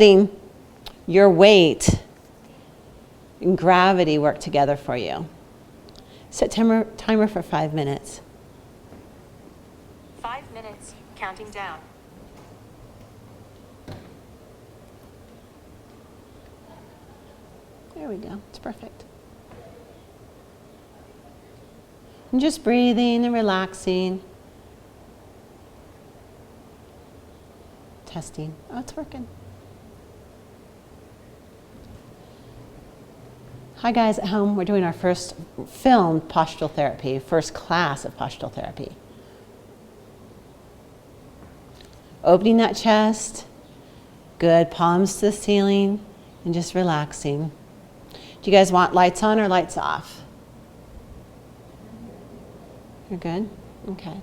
letting your weight and gravity work together for you. Set timer for 5 minutes. 5 minutes, counting down. There we go, it's perfect. And just breathing and relaxing. Testing. Oh, it's working. Hi guys at home, we're doing our first filmed postural therapy, first class of postural therapy. Opening that chest, good, palms to the ceiling, and just relaxing. Do you guys want lights on or lights off? You're good? Okay.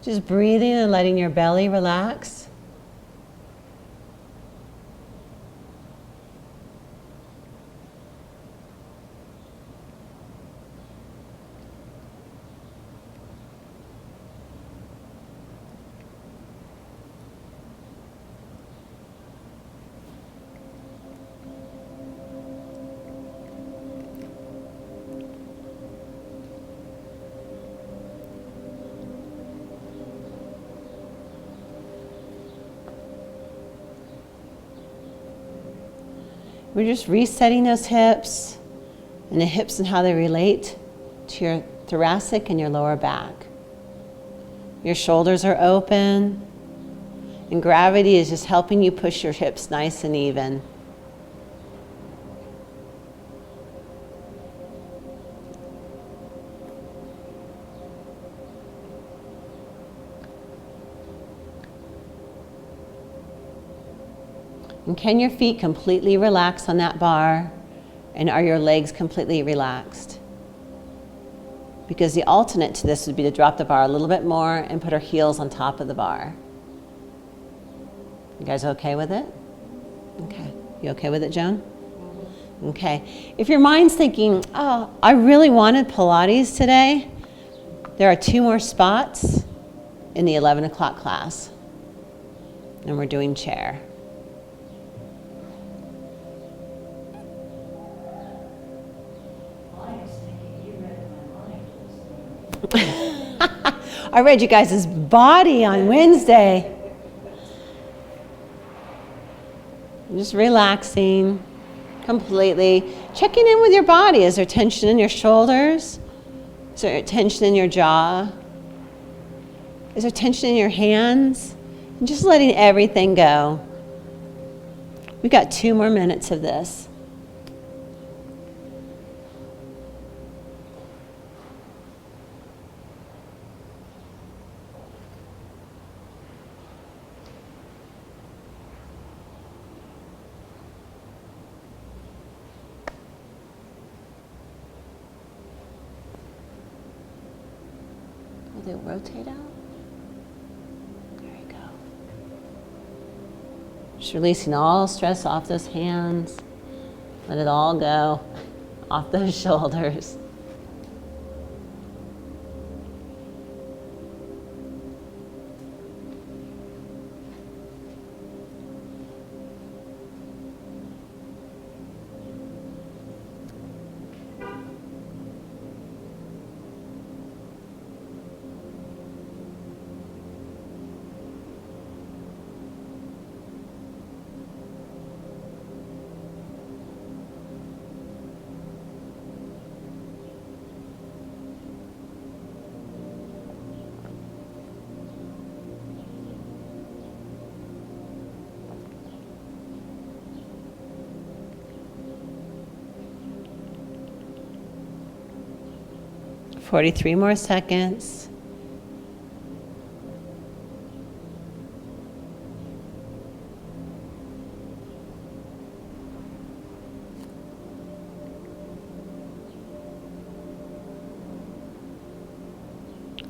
Just breathing and letting your belly relax. We're just resetting those hips and the hips and how they relate to your thoracic and your lower back. Your shoulders are open and gravity is just helping you push your hips nice and even. And can your feet completely relax on that bar? And are your legs completely relaxed? Because the alternate to this would be to drop the bar a little bit more and put our heels on top of the bar. You guys okay with it? Okay. You okay with it, Joan? Okay. If your mind's thinking, oh, I really wanted Pilates today, there are 2 more spots in the 11 o'clock class. And we're doing chair. I read you guys' body on Wednesday. Just relaxing completely. Checking in with your body. Is there tension in your shoulders? Is there tension in your jaw? Is there tension in your hands? And just letting everything go. We've got 2 more minutes of this. Will they rotate out? There you go. Just releasing all stress off those hands. Let it all go off those shoulders. "43 more seconds.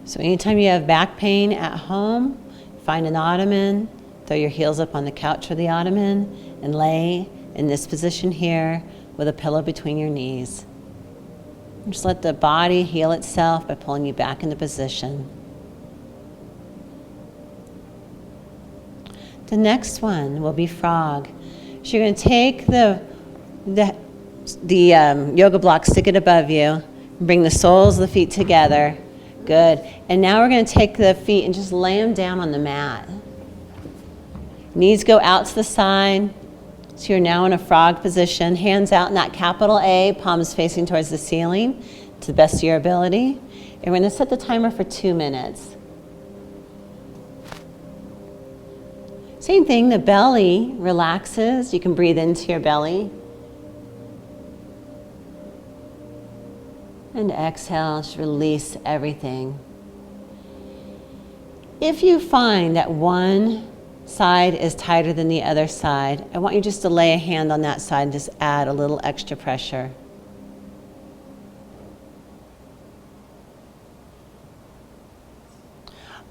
So anytime you have back pain at home, find an ottoman, throw your heels up on the couch or the ottoman, and lay in this position here with a pillow between your knees. Just let the body heal itself by pulling you back into position. The next one will be frog. So you're going to take the yoga block, stick it above you, bring the soles of the feet together. Good. And now we're going to take the feet and just lay them down on the mat. Knees go out to the side. So you're now in a frog position. Hands out in that capital A, palms facing towards the ceiling to the best of your ability. And we're going to set the timer for 2 minutes. Same thing, the belly relaxes. You can breathe into your belly. And exhale, just release everything. If you find that one side is tighter than the other side, I want you just to lay a hand on that side and just add a little extra pressure.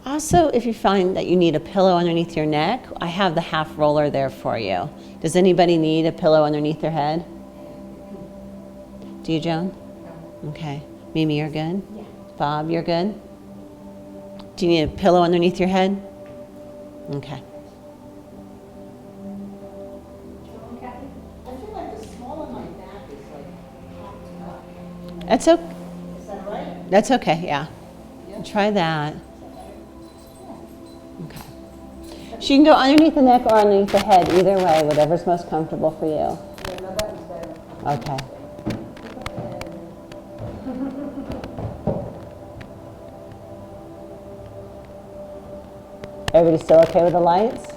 Also, if you find that you need a pillow underneath your neck, I have the half roller there for you. Does anybody need a pillow underneath their head? Do you, Joan? Okay. Mimi, you're good? Yeah. Bob, you're good? Do you need a pillow underneath your head? Okay. I feel like the small of my back is like popped up. That's okay. Is that right? That's okay, yeah. Try that. Okay. So you can go underneath the neck or underneath the head, either way, whatever's most comfortable for you. Yeah, my back is better. Okay. Everybody still okay with the lights?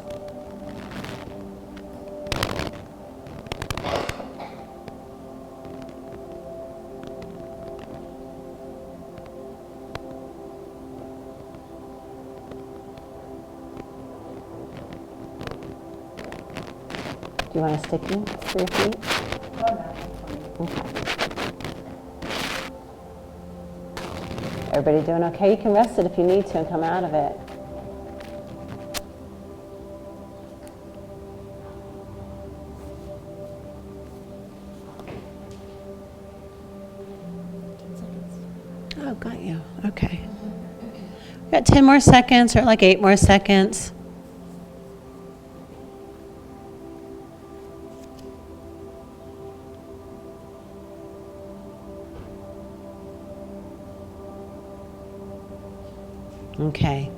Do you want a sticky for your feet? Okay. Everybody doing okay? You can rest it if you need to and come out of it. Oh, got you. Okay. We got 10 more seconds or like 8 more seconds. Okay.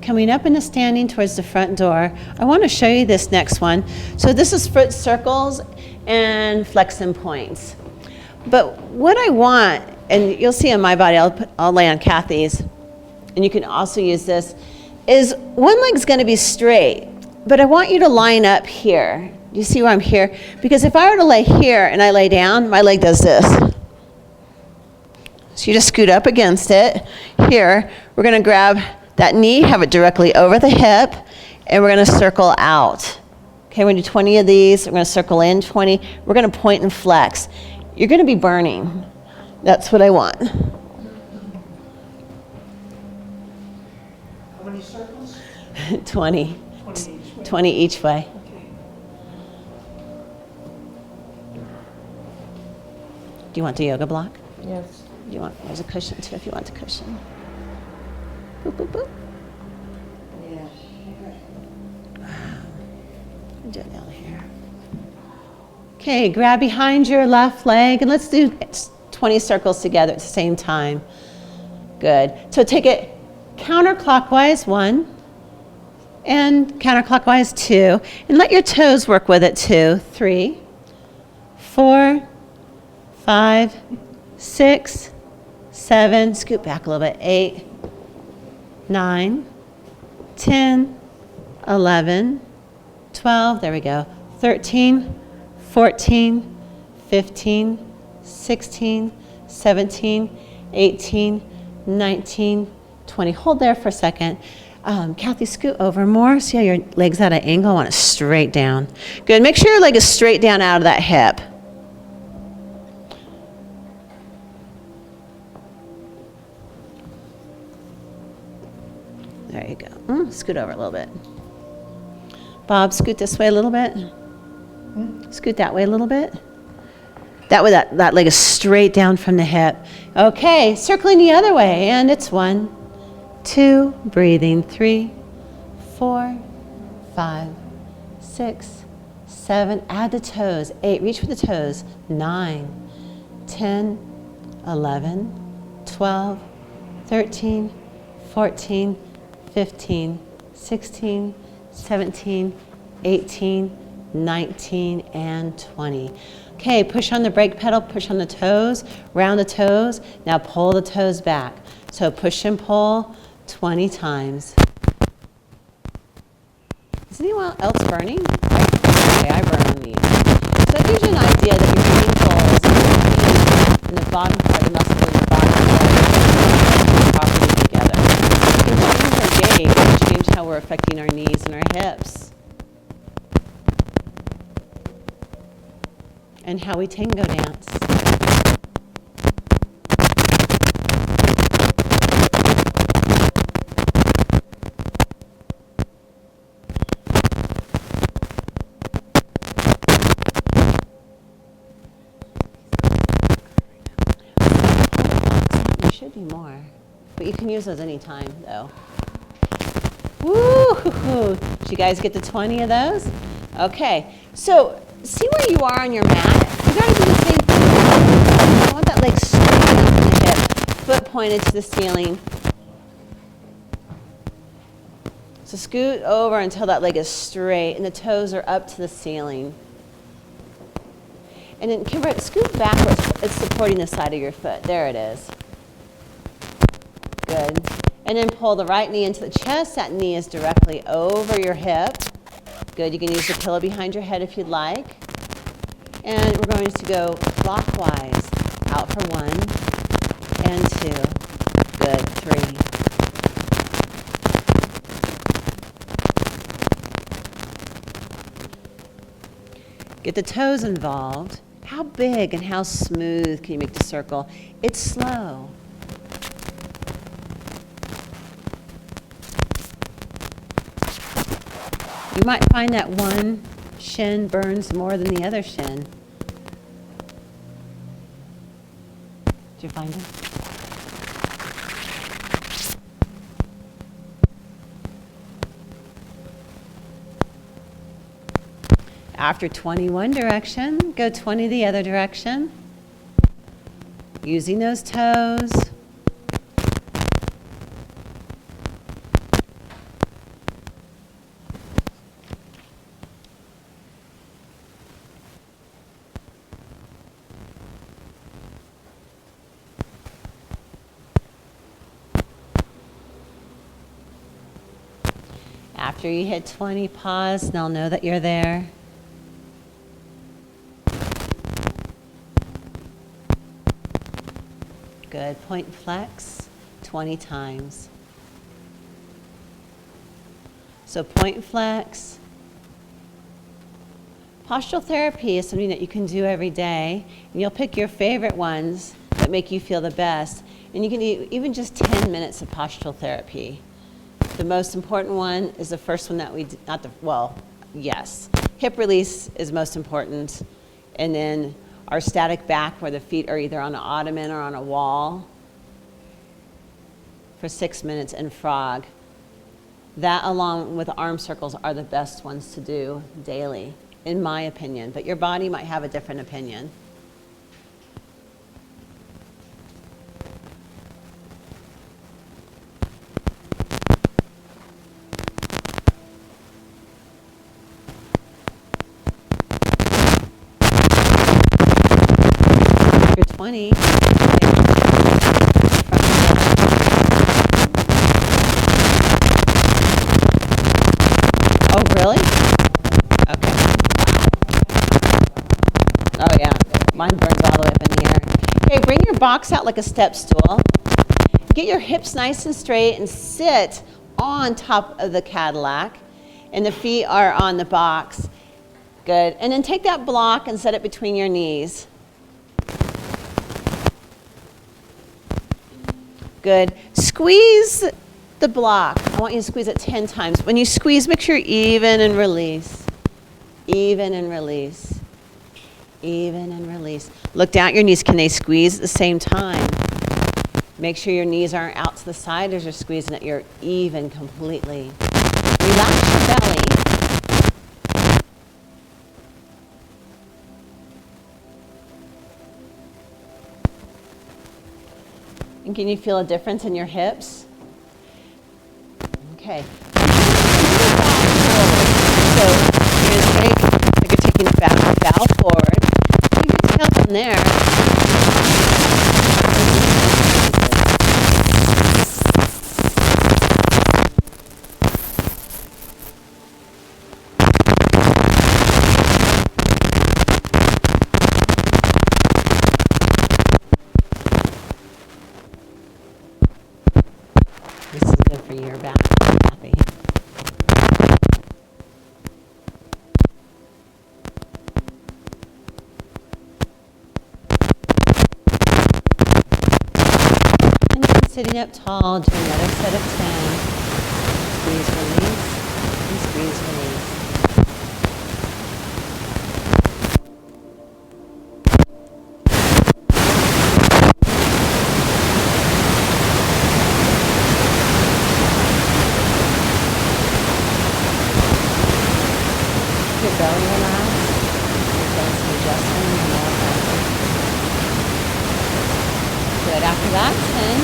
Coming up into standing towards the front door, I want to show you this next one. So this is foot circles and flexion points. But what I want, and you'll see on my body, I'll lay on Kathy's, and you can also use this, is one leg's going to be straight, but I want you to line up here. You see where I'm here? Because if I were to lay here and I lay down, my leg does this. So you just scoot up against it. Here, we're going to grab that knee, have it directly over the hip, and we're going to circle out. Okay, we're going to do 20 of these. We're going to circle in 20. We're going to point and flex. You're going to be burning. That's what I want. How many circles? 20. 20 each way. 20 each way. Okay. Do you want the yoga block? Yes. There's a cushion too if you want the cushion. Boop, boop, boop. Yeah. I'll do it down here. Okay, grab behind your left leg and let's do 20 circles together at the same time. Good. So take it counterclockwise, 1, and counterclockwise, 2, and let your toes work with it, 2, 3, 4, 5, 6, 7, scoot back a little bit, 8, 9, 10, 11, 12, there we go, 13, 14, 15, 16, 17, 18, 19, 20. Hold there for a second. Kathy, scoot over more. See how your leg's at an angle? I want it straight down. Good. Make sure your leg is straight down out of that hip. There you go. Scoot over a little bit. Bob, scoot this way a little bit. Scoot that way a little bit. That way that leg is straight down from the hip. Okay, circling the other way. And it's 1, 2, breathing, 3, 4, 5, 6, 7. Add the toes. 8. Reach for the toes. 9, 10, 11, 12, 13, 14, 15, 16, 17, 18, 19, and 20. Okay, push on the brake pedal, push on the toes, round the toes. Now pull the toes back. So push and pull 20 times. Is anyone else burning? Okay, I burn on these. So that gives you an idea that your breathing pulls in the bottom part of the muscle in your body properly together. We can change our gait and change how we're affecting our knees and our hips. And how we tango dance. There should be more, but you can use those anytime though. Woo! Did you guys get to 20 of those? Okay, so see where you are on your mat. You gotta do the same thing. I want that leg straight up from the hip, foot pointed to the ceiling. So scoot over until that leg is straight and the toes are up to the ceiling. And then Kimber, scoot backwards. It's supporting the side of your foot. There it is. Good. And then pull the right knee into the chest. That knee is directly over your hip. Good. You can use the pillow behind your head if you'd like. And we're going to go clockwise. Out for 1 and 2. Good. 3. Get the toes involved. How big and how smooth can you make the circle? It's slow. You might find that one shin burns more than the other shin. Did you find it? After 20 one direction, go 20 the other direction. Using those toes. After you hit 20, pause, and they'll know that you're there. Good. Point flex 20 times. So point flex. Postural therapy is something that you can do every day, and you'll pick your favorite ones that make you feel the best. And you can do even just 10 minutes of postural therapy. The most important one is the first one that we did, yes. Hip release is most important. And then our static back where the feet are either on an ottoman or on a wall for 6 minutes, and frog. That along with arm circles are the best ones to do daily, in my opinion, but your body might have a different opinion. After 20, oh, really? Okay. Oh, yeah. Mine burns all the way up in the air. Okay, bring your box out like a step stool. Get your hips nice and straight and sit on top of the Cadillac. And the feet are on the box. Good. And then take that block and set it between your knees. Good. Squeeze the block. I want you to squeeze it 10 times. When you squeeze, make sure even and release. Even and release. Even and release. Look down at your knees. Can they squeeze at the same time? Make sure your knees aren't out to the side as you're squeezing it. You're even completely. Relax your belly. And can you feel a difference in your hips? Okay. So you're going to take, like you're taking it back, bow forward. Keep your tail down there. This is good for your back. Happy. And then sitting up tall, do another set of 10. Squeeze, release, and squeeze, release. Your belly relax. You're feeling some adjustment in your lower back. Good. After that, 10.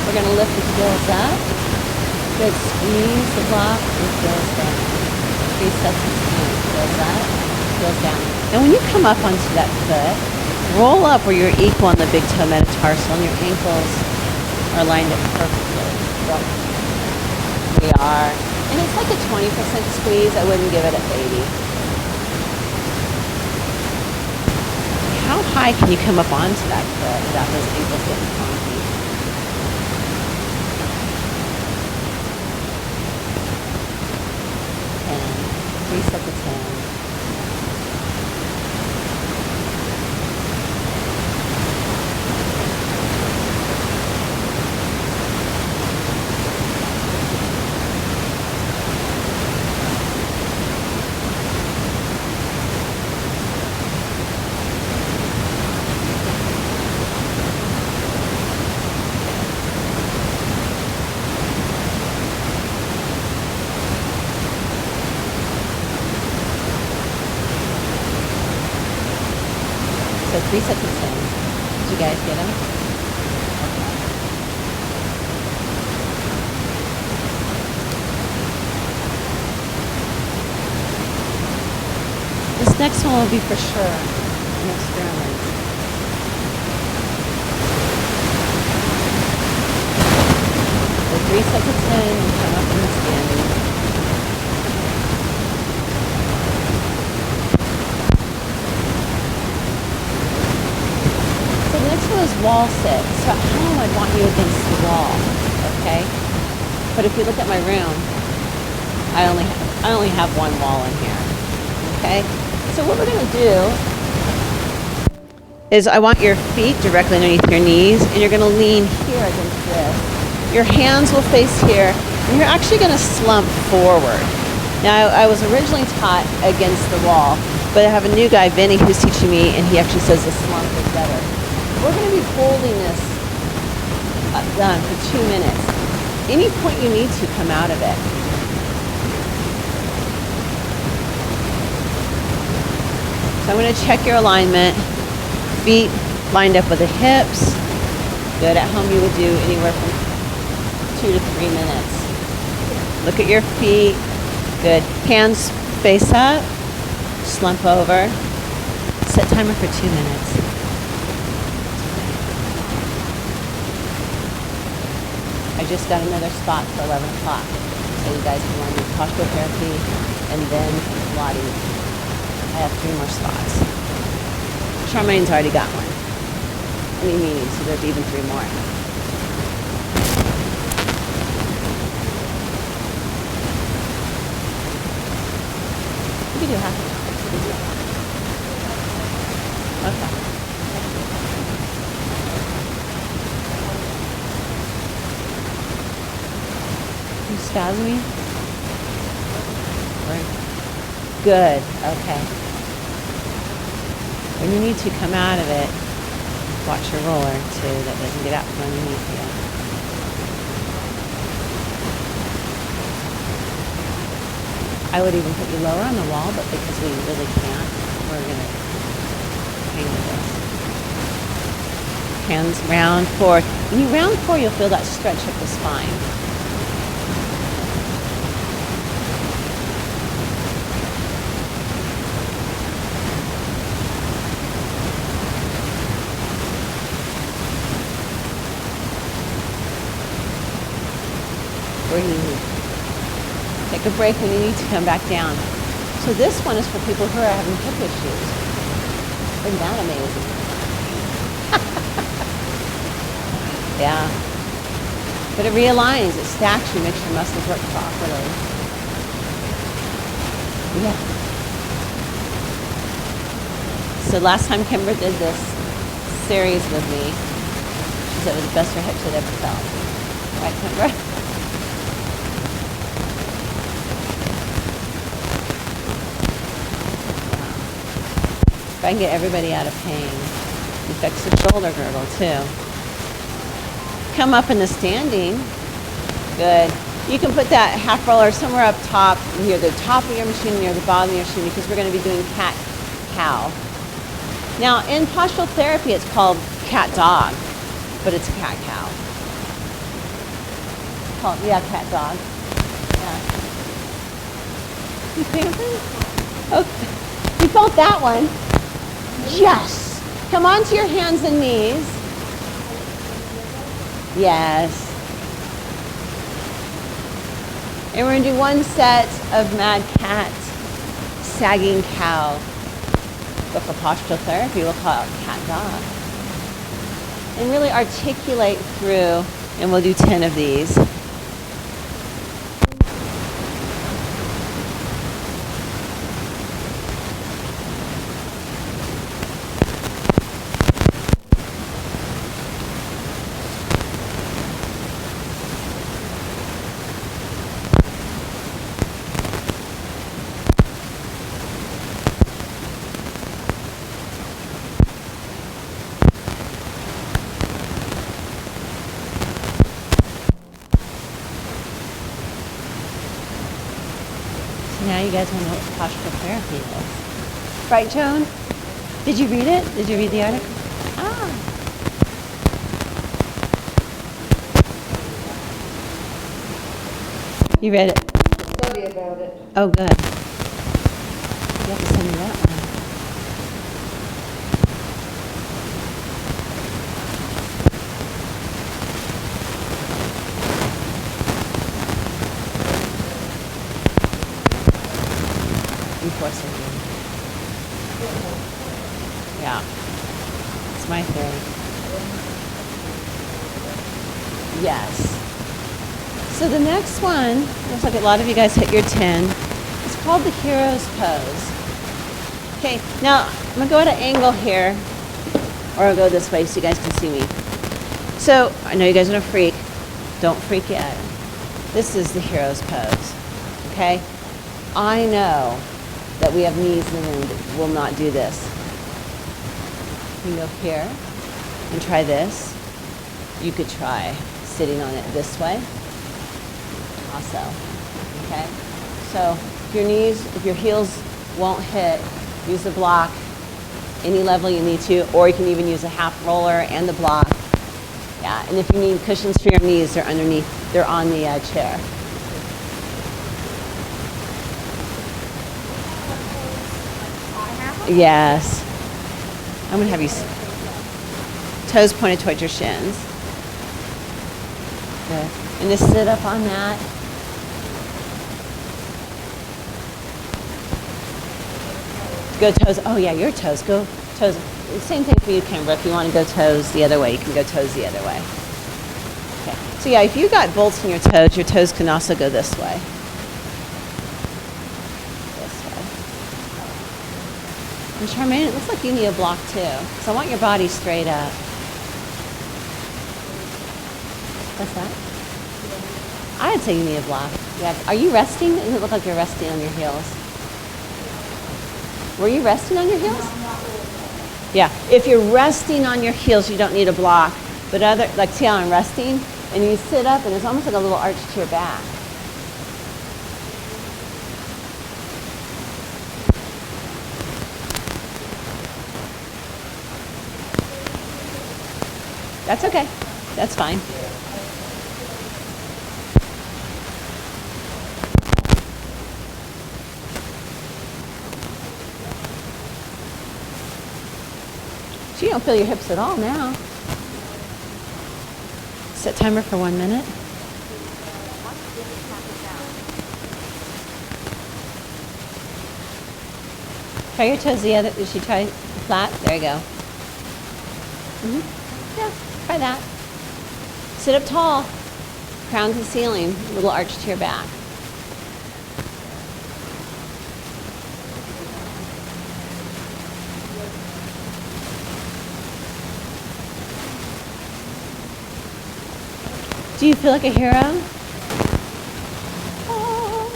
We're going to lift the heels up. Good. Squeeze the block and heels down. 3 sets of 10. Heels up, heels down. Now when you come up onto that foot, roll up where you're equal on the big toe metatarsal and your ankles are lined up perfectly. Well, we are. And it's like a 20% squeeze. I wouldn't give it an 80. How high can you come up onto that foot without those ankles getting funky? And 3 sets of 10. So 3 sets of 10. Did you guys get them? This next one will be for sure an experiment. So 3 sets of 10 and come up in the standing. Is wall sit. So at home I'd want you against the wall, okay? But if you look at my room, I only have one wall in here, okay? So what we're gonna do is I want your feet directly underneath your knees and you're gonna lean here against this. Your hands will face here and you're actually gonna slump forward. Now I was originally taught against the wall, but I have a new guy, Vinny, who's teaching me and he actually says the slump is better. We're going to be holding this done for 2 minutes. Any point you need to come out of it. So I'm going to check your alignment. Feet lined up with the hips. Good. At home you would do anywhere from 2 to 3 minutes. Look at your feet. Good. Hands face up. Slump over. Set timer for 2 minutes. I just got another spot for 11 o'clock. So you guys can learn do postural therapy and then Pilates. I have 3 more spots. Charmaine's already got one. Any meeting, so there's even 3 more. You can do half an hour. Okay. Spasming? Right. Good. Okay. When you need to come out of it, watch your roller too, that doesn't get out from underneath you. I would even put you lower on the wall, but because we really can't, we're going to hang with this. Hands round, forward. When you round 4, you'll feel that stretch of the spine. Breathe. Take a break when you need to come back down. So this one is for people who are having hip issues. Isn't that amazing? Yeah. But it realigns, it stacks you, makes your muscles work properly. Yeah. So last time Kimber did this series with me, she said it was the best her hips had ever felt. Right, Kimber? If I can get everybody out of pain. You fix the shoulder girdle too. Come up in the standing. Good. You can put that half roller somewhere up top, near the top of your machine, near the bottom of your machine, because we're going to be doing cat-cow. Now, in postural therapy, it's called cat-dog, but it's cat-cow. Yeah, cat-dog. Yeah. You cramping? Okay. You felt that one. Yes. Come onto your hands and knees. Yes. And we're going to do one set of mad cat, sagging cow. But for postural therapy, we'll call it cat dog. And really articulate through, and we'll do 10 of these. Now you guys want to know what postural therapy is. Right, Joan? Did you read it? Did you read the article? Ah. You read it? Study about it. Oh, good. You have to send me that one. Yeah, it's my thing. Yes. So the next one, looks like a lot of you guys hit your 10. It's called the hero's pose. Okay, now I'm gonna go at an angle here, or I'll go this way so you guys can see me. So I know you guys are gonna freak. Don't freak yet. This is the hero's pose. Okay? I know that we have knees in the room that will not do this. You can go here and try this. You could try sitting on it this way also, okay? So if your heels won't hit, use the block any level you need to, or you can even use a half roller and the block. Yeah, and if you need cushions for your knees, they're underneath, they're on the chair. Yes. I'm gonna have you toes pointed towards your shins. Good. And just sit up on that. Go toes. Oh yeah, your toes. Go toes. Same thing for you, Kimber. If you want to go toes the other way, you can go toes the other way. Okay. So yeah, if you got bolts in your toes can also go this way. And Charmaine, it looks like you need a block too. So I want your body straight up. What's that? I'd say you need a block. Yeah. Are you resting? Does it look like you're resting on your heels? Were you resting on your heels? Yeah. If you're resting on your heels, you don't need a block. But like see how I'm resting? And you sit up and it's almost like a little arch to your back. That's okay. that's fine. So you don't feel your hips at all now. Set timer for 1 minute. Try your toes the other. Did she try flat? There you go. Yeah, try that. Sit up tall, crown to the ceiling, little arch to your back. Do you feel like a hero? Oh.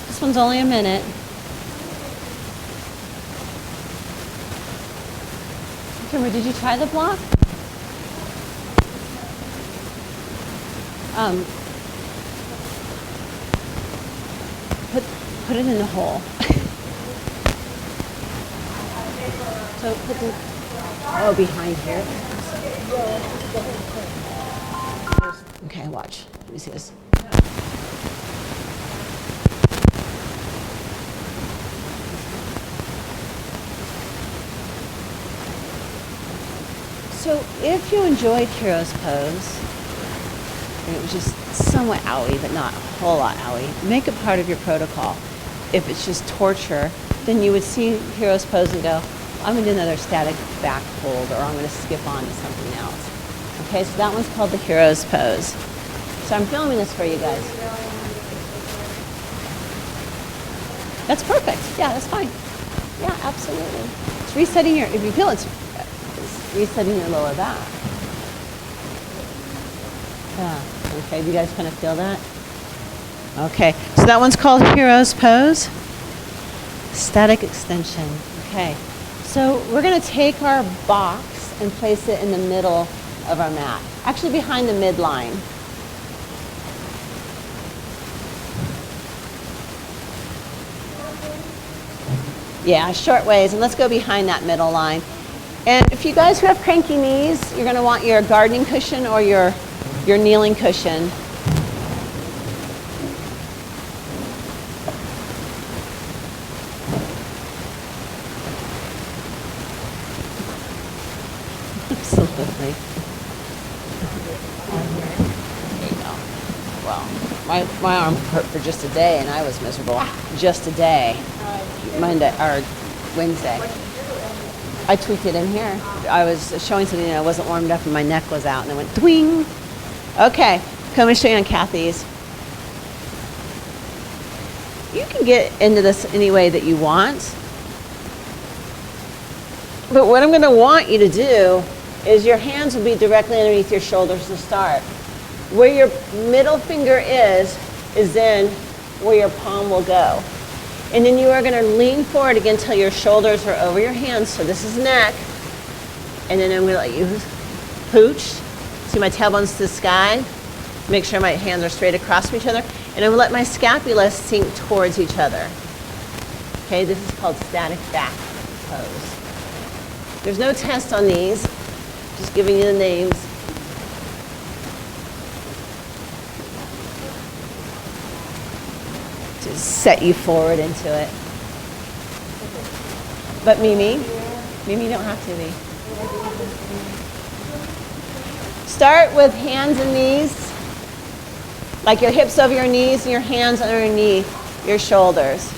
This one's only a minute. Kimber, did you try the block? Put it in the hole. So put the behind here. Okay, watch. Let me see this. So if you enjoyed Hero's Pose, and it was just somewhat owie, but not a whole lot owie, make it part of your protocol. If it's just torture, then you would see Hero's Pose and go, I'm going to do another static back hold, or I'm going to skip on to something else. Okay, so that one's called the Hero's Pose. So I'm filming this for you guys. That's perfect. Yeah, that's fine. Yeah, absolutely. It's resetting your, if you feel it's resetting your lower back. Yeah, okay, do you guys kind of feel that? Okay, so that one's called Hero's Pose. Static extension, okay. So we're going to take our box and place it in the middle of our mat, actually behind the midline. Yeah, short ways, and let's go behind that middle line. And if you guys who have cranky knees, you're going to want your gardening cushion or your kneeling cushion. Absolutely. There you go. Well, my arm hurt for just a day, and I was miserable. Just a day. Monday or Wednesday. I tweaked it in here. I was showing something and I wasn't warmed up, and my neck was out, and it went twing. Okay, come and show you on Kathy's. You can get into this any way that you want. But what I'm going to want you to do is your hands will be directly underneath your shoulders to start. Where your middle finger is then where your palm will go. And then you are going to lean forward again until your shoulders are over your hands. So this is neck. And then I'm going to let you pooch. See my tailbones to the sky. Make sure my hands are straight across from each other. And I'm going to let my scapula sink towards each other. Okay, this is called static back pose. There's no test on these. Just giving you the names. To set you forward into it. But Mimi, you don't have to be. Start with hands and knees, like your hips over your knees and your hands underneath your shoulders.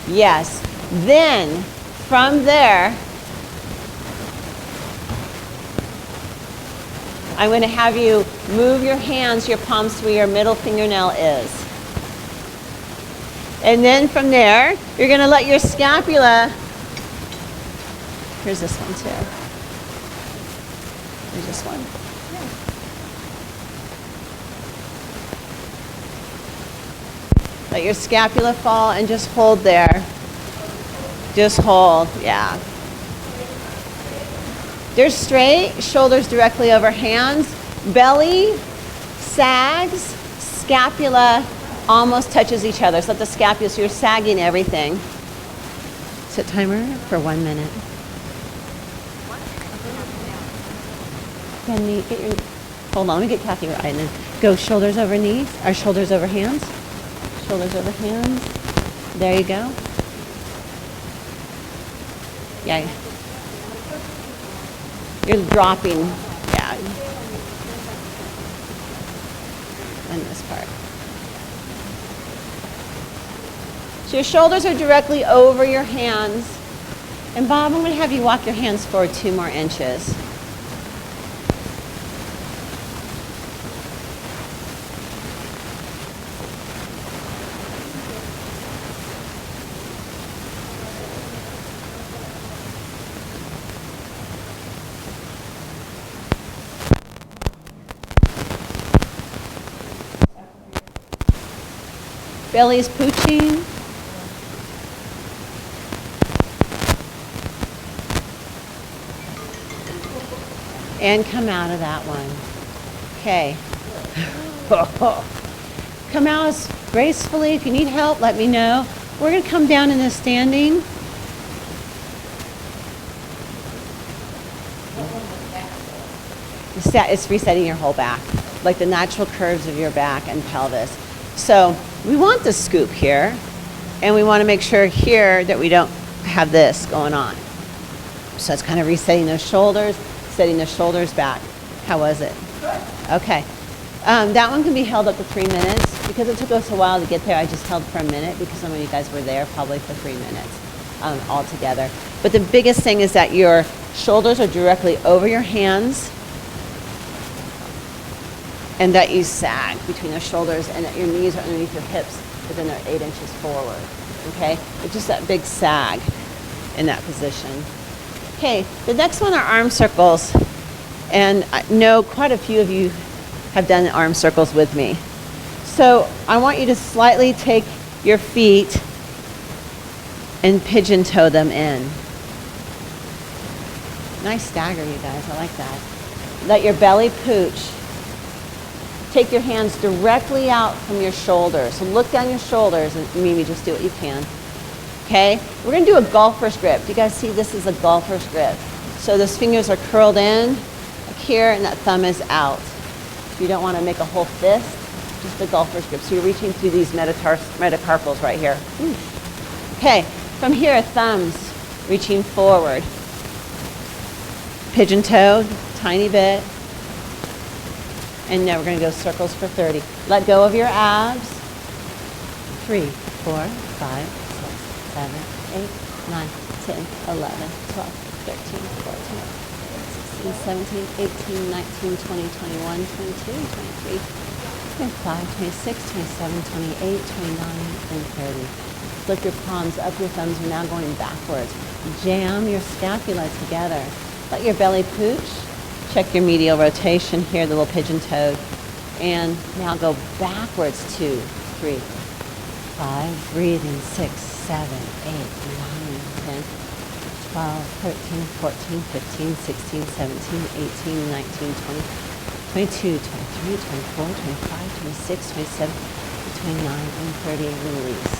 Yes. Then, from there, I'm going to have you move your hands, your palms to where your middle fingernail is. And then from there, you're going to let your scapula, here's this one too. Here's this one. Let your scapula fall and just hold there. Just hold, yeah. They're straight, shoulders directly over hands, belly sags, scapula almost touches each other. So let the scapula, so you're sagging everything. Set timer for 1 minute. 1 minute. Counting down. Get your, hold on, let me get Kathy right. And then go shoulders over knees, or shoulders over hands. Shoulders over hands. There you go. Yeah. You're dropping, yeah. In this part. So your shoulders are directly over your hands. And Bob, I'm going to have you walk your hands forward 2 more inches. Belly's pooching. And come out of that one. Okay. Come out as gracefully. If you need help, let me know. We're going to come down in this standing. It's resetting your whole back, like the natural curves of your back and pelvis. So we want the scoop here, and we want to make sure here that we don't have this going on. So it's kind of resetting those shoulders, setting the shoulders back. How was it? Okay. That one can be held up to 3 minutes. Because it took us a while to get there, I just held for a minute because some of you guys were there probably for 3 minutes all together. But the biggest thing is that your shoulders are directly over your hands, and that you sag between the shoulders, and that your knees are underneath your hips, but then they're 8 inches forward, okay? It's just that big sag in that position. Okay, the next one are arm circles. And I know quite a few of you have done arm circles with me. So I want you to slightly take your feet and pigeon toe them in. Nice stagger, you guys, I like that. Let your belly pooch. Take your hands directly out from your shoulders. So look down your shoulders and maybe just do what you can. Okay? We're going to do a golfer's grip. Do you guys see this is a golfer's grip? So those fingers are curled in like here, and that thumb is out. You don't want to make a whole fist, just a golfer's grip. So you're reaching through these metacarpals right here. Okay, from here, thumbs reaching forward. Pigeon toe, tiny bit. And now we're going to go circles for 30. Let go of your abs. 3, 4, 5, 6, 7, 8, 9, 10, 11, 12, 13, 14, 16, 17, 18, 19, 20, 21, 22, 23, 25, 26, 27, 28, 29, and 30. Flip your palms up, your thumbs are now going backwards. Jam your scapula together. Let your belly pooch. Check your medial rotation here, the little pigeon toed. And now go backwards, 2, 3, 5, breathing, 6, 7, 8, 9, 10, 12, 13, 14, 15, 16, 17, 18, 19, 20, 22, 23, 24, 25, 26, 27, 29, and 30, release.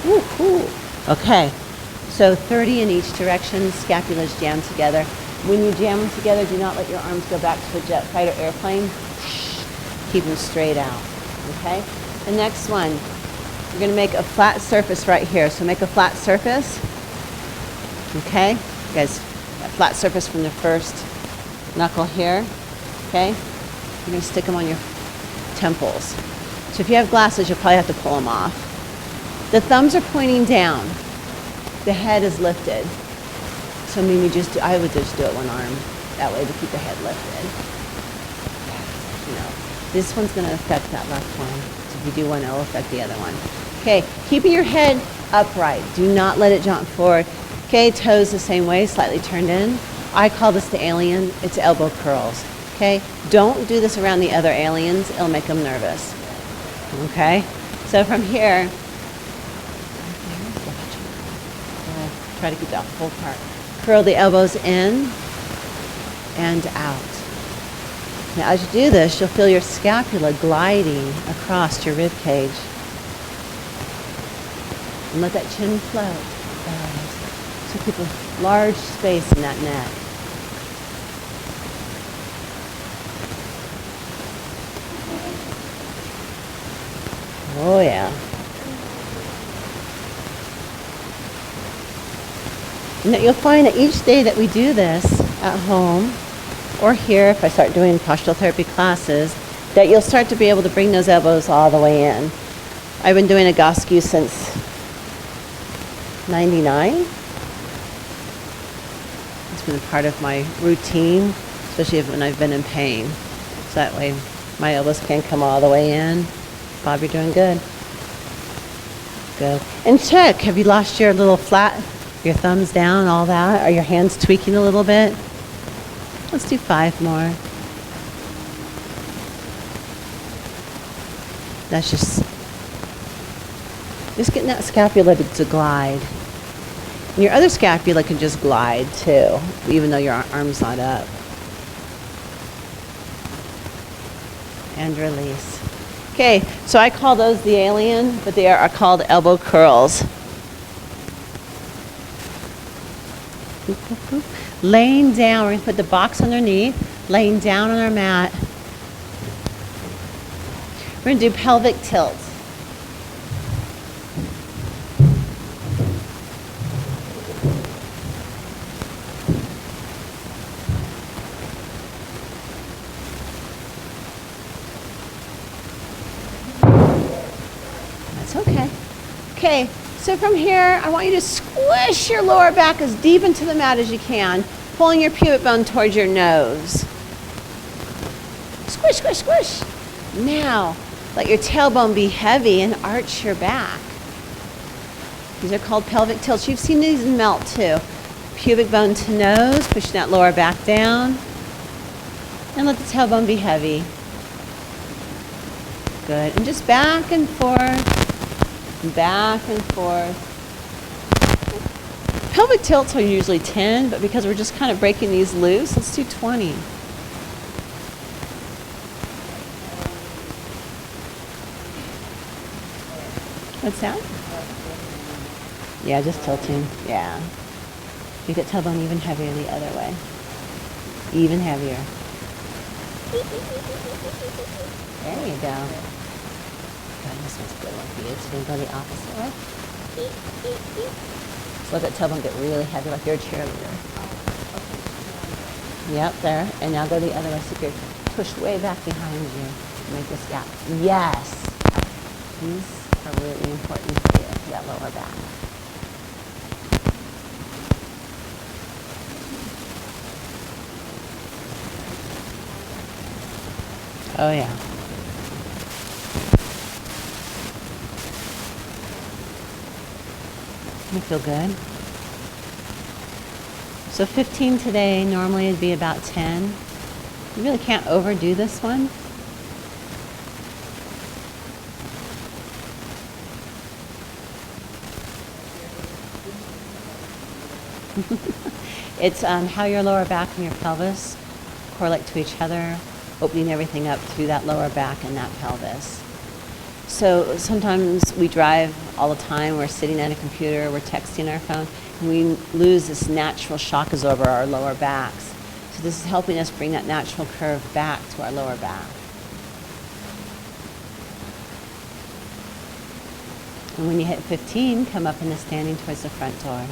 Woo-hoo. Okay, so 30 in each direction, scapulas jam together. When you jam them together, do not let your arms go back to a jet fighter airplane. Keep them straight out, okay? The next one, we're gonna make a flat surface right here. So make a flat surface, okay? You guys, that flat surface from the first knuckle here, okay? You're gonna stick them on your temples. So if you have glasses, you'll probably have to pull them off. The thumbs are pointing down. The head is lifted. So maybe I would just do it one arm, that way to keep the head lifted. You know, this one's gonna affect that left one. So if you do one, it'll affect the other one. Okay, keeping your head upright. Do not let it jump forward. Okay, toes the same way, slightly turned in. I call this the alien, it's elbow curls. Okay, don't do this around the other aliens, it'll make them nervous. Okay, so from here, try to keep that full part. Curl the elbows in and out. Now as you do this, you'll feel your scapula gliding across your rib cage. And let that chin float. So keep a large space in that neck. Oh yeah. And that you'll find that each day that we do this at home or here, if I start doing postural therapy classes, that you'll start to be able to bring those elbows all the way in. I've been doing a Goscue since 99. It's been a part of my routine, especially when I've been in pain. So that way my elbows can come all the way in. Bob, you're doing good. Good. And check, have you lost your little flat, your thumbs down, all that? Are your hands tweaking a little bit? Let's do 5 more. That's just getting that scapula to glide. And your other scapula can just glide too, even though your arm's not up. And release. Okay, so I call those the alien, but they are called elbow curls. Laying down, we're going to put the box underneath, laying down on our mat. We're going to do pelvic tilt. That's okay. Okay, so from here, I want you to squish your lower back as deep into the mat as you can, pulling your pubic bone towards your nose. Squish, squish, squish. Now, let your tailbone be heavy and arch your back. These are called pelvic tilts. You've seen these melt too. Pubic bone to nose, pushing that lower back down. And let the tailbone be heavy. Good. And just back and forth, back and forth. Pelvic tilts are usually 10, but because we're just kind of breaking these loose, let's do 20. What's that? Yeah, just tilting. Yeah. You get tailbone even heavier the other way. Even heavier. There you go. God, this one's a good one for you. So you can go the opposite way. So let that tailbone get really heavy like you're a cheerleader. Yep, there. And now go the other way. So you're pushed way back behind you. Make this gap. Yes. These are really important for you, for that lower back. Oh yeah. You feel good? So 15 today, normally it'd be about 10. You really can't overdo this one. It's how your lower back and your pelvis correlate to each other, opening everything up through that lower back and that pelvis. So sometimes we drive all the time, we're sitting at a computer, we're texting our phone, and we lose this natural shock absorber, our lower backs. So this is helping us bring that natural curve back to our lower back. And when you hit 15, come up in the standing towards the front door.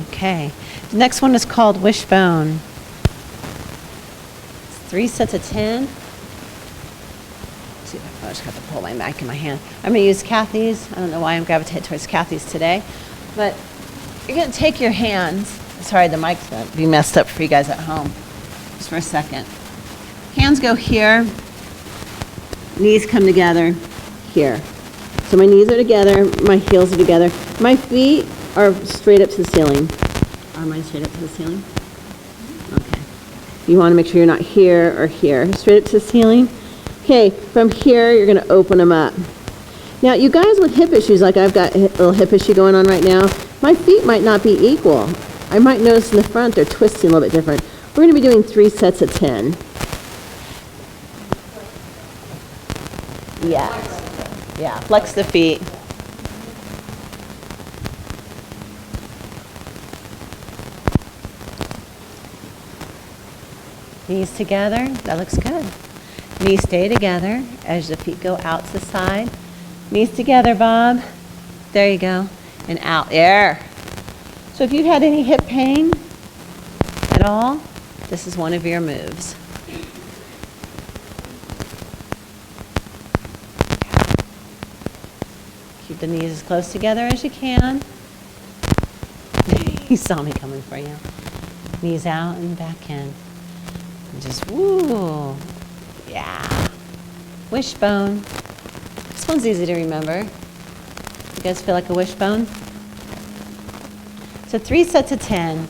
Okay, the next one is called Wishbone. It's 3 sets of 10. Let's see if I just got to pull my mic in my hand. I'm going to use Kathy's. I don't know why I'm gravitating towards Kathy's today, but you're going to take your hands. Sorry, the mic's going to be messed up for you guys at home. Just for a second. Hands go here. Knees come together here. So my knees are together. My heels are together. My feet are straight up to the ceiling. Are mine straight up to the ceiling? Okay. You want to make sure you're not here or here. Straight up to the ceiling. Okay, from here, you're going to open them up. Now, you guys with hip issues, like I've got a little hip issue going on right now, my feet might not be equal. I might notice in the front they're twisting a little bit different. We're going to be doing 3 sets of 10. Yes. Yeah, flex the feet. Knees together, that looks good. Knees stay together as the feet go out to the side. Knees together, Bob. There you go. And out, there. So if you've had any hip pain at all, this is one of your moves. Keep the knees as close together as you can. You saw me coming for you. Knees out and back in. And just woo. Yeah. Wishbone. This one's easy to remember. You guys feel like a wishbone? So 3 sets of 10.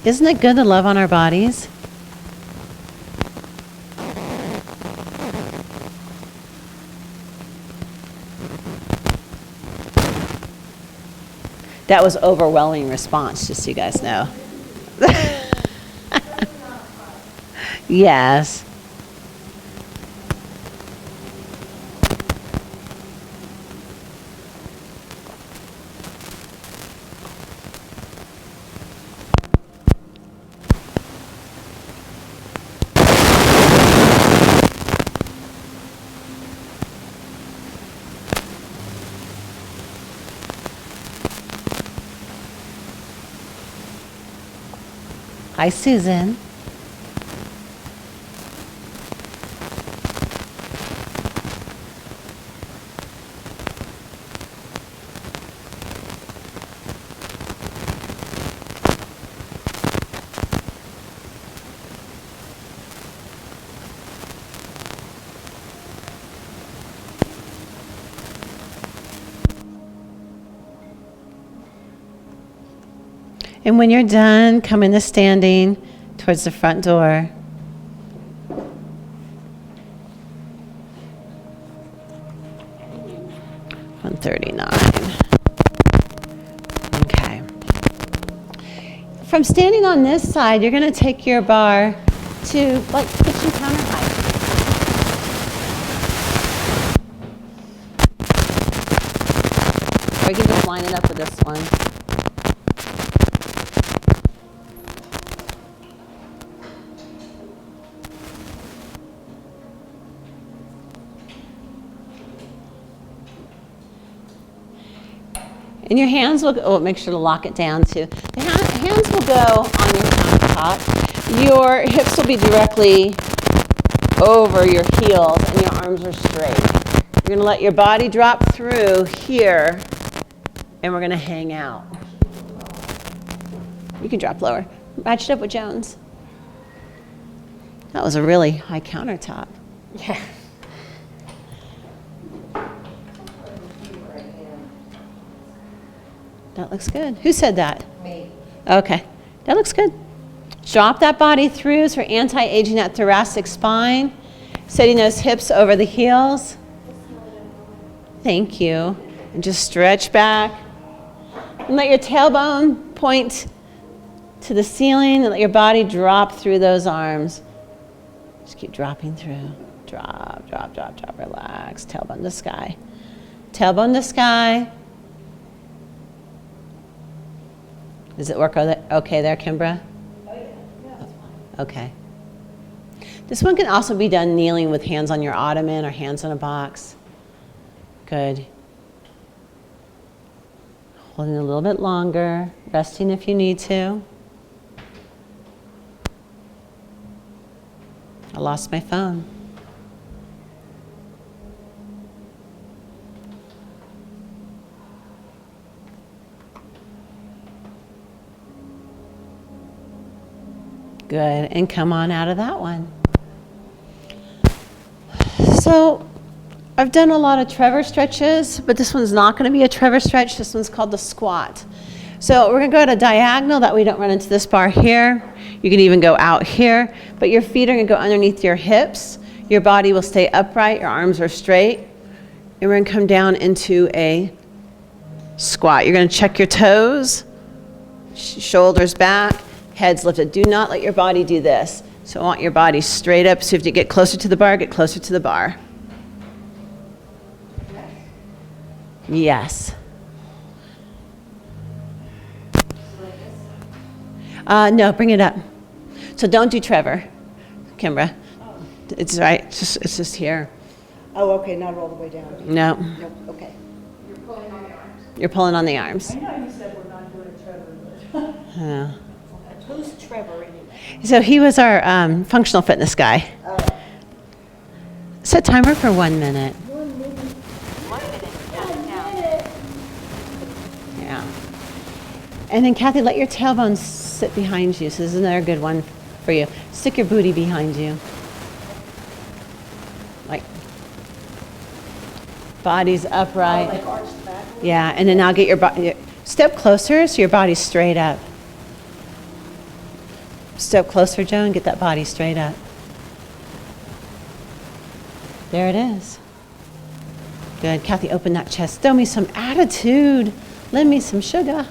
Isn't it good to love on our bodies? That was overwhelming response, just so you guys know. Yes. Hi, Susan. And when you're done, come into standing towards the front door. Okay. From standing on this side, you're going to take your bar to like kitchen counter height. Or you can just line it up with this one. And your hands will go, make sure to lock it down too. The hands will go on your countertop. Your hips will be directly over your heels and your arms are straight. You're going to let your body drop through here and we're going to hang out. You can drop lower. Match it up with Jones. That was a really high countertop. Yeah. That looks good. Who said that? Me. Okay, that looks good. Drop that body through so we're anti-aging that thoracic spine. Setting those hips over the heels. Thank you. And just stretch back. And let your tailbone point to the ceiling and let your body drop through those arms. Just keep dropping through. Drop, drop, drop, drop. Relax. Tailbone to sky. Tailbone to sky. Does it work okay there, Kimbra? Oh, yeah. Yeah, that's fine. Okay. This one can also be done kneeling with hands on your ottoman or hands on a box. Good. Holding a little bit longer, resting if you need to. I lost my phone. Good, and come on out of that one. So I've done a lot of Trevor stretches, but this one's not going to be a Trevor stretch. This one's called the squat. So we're going to go at a diagonal that we don't run into this bar here. You can even go out here, but your feet are going to go underneath your hips. Your body will stay upright. Your arms are straight. And we're going to come down into a squat. You're going to check your toes, shoulders back, heads lifted. Do not let your body do this. So I want your body straight up. So if you get closer to the bar, get closer to the bar. Yes. No, bring it up. So don't do Trevor, Kimbra. It's right. It's just here. Oh, okay, not all the way down. No. Nope, okay. You're pulling on the arms. You're pulling on the arms. I know you said we're not doing Trevor, but. Yeah. Who's Trevor anyway? So he was our functional fitness guy. Set timer for 1 minute. 1 minute. 1 minute. Yeah. Yeah. And then Kathy, let your tailbone sit behind you. So this is another good one for you. Stick your booty behind you. Like body's upright. Like arched back. Yeah, and then now get your body, step closer so your body's straight up. Step closer, Joe, and get that body straight up. There it is. Good. Kathy, open that chest. Throw me some attitude. Lend me some sugar.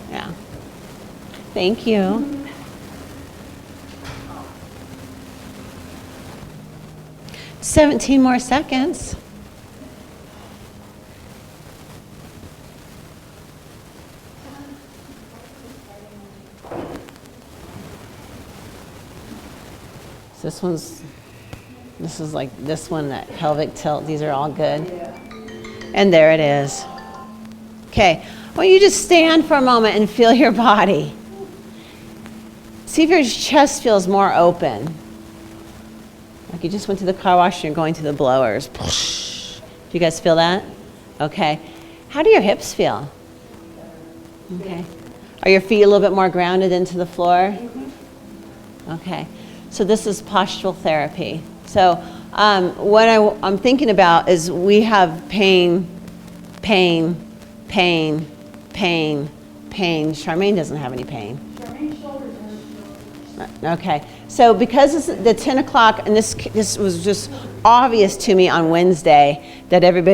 Yeah. Thank you. 17 more seconds. This is like this one, that pelvic tilt. These are all good. And there it is. Okay, I want you to stand for a moment and feel your body. See if your chest feels more open. Like you just went to the car wash and you're going to the blowers. Do you guys feel that? Okay. How do your hips feel? Okay. Are your feet a little bit more grounded into the floor? Okay. So this is postural therapy. So what I'm thinking about is we have pain. Charmaine doesn't have any pain. Charmaine's shoulders hurt. Okay. So because it's the 10 o'clock, and this was just obvious to me on Wednesday that everybody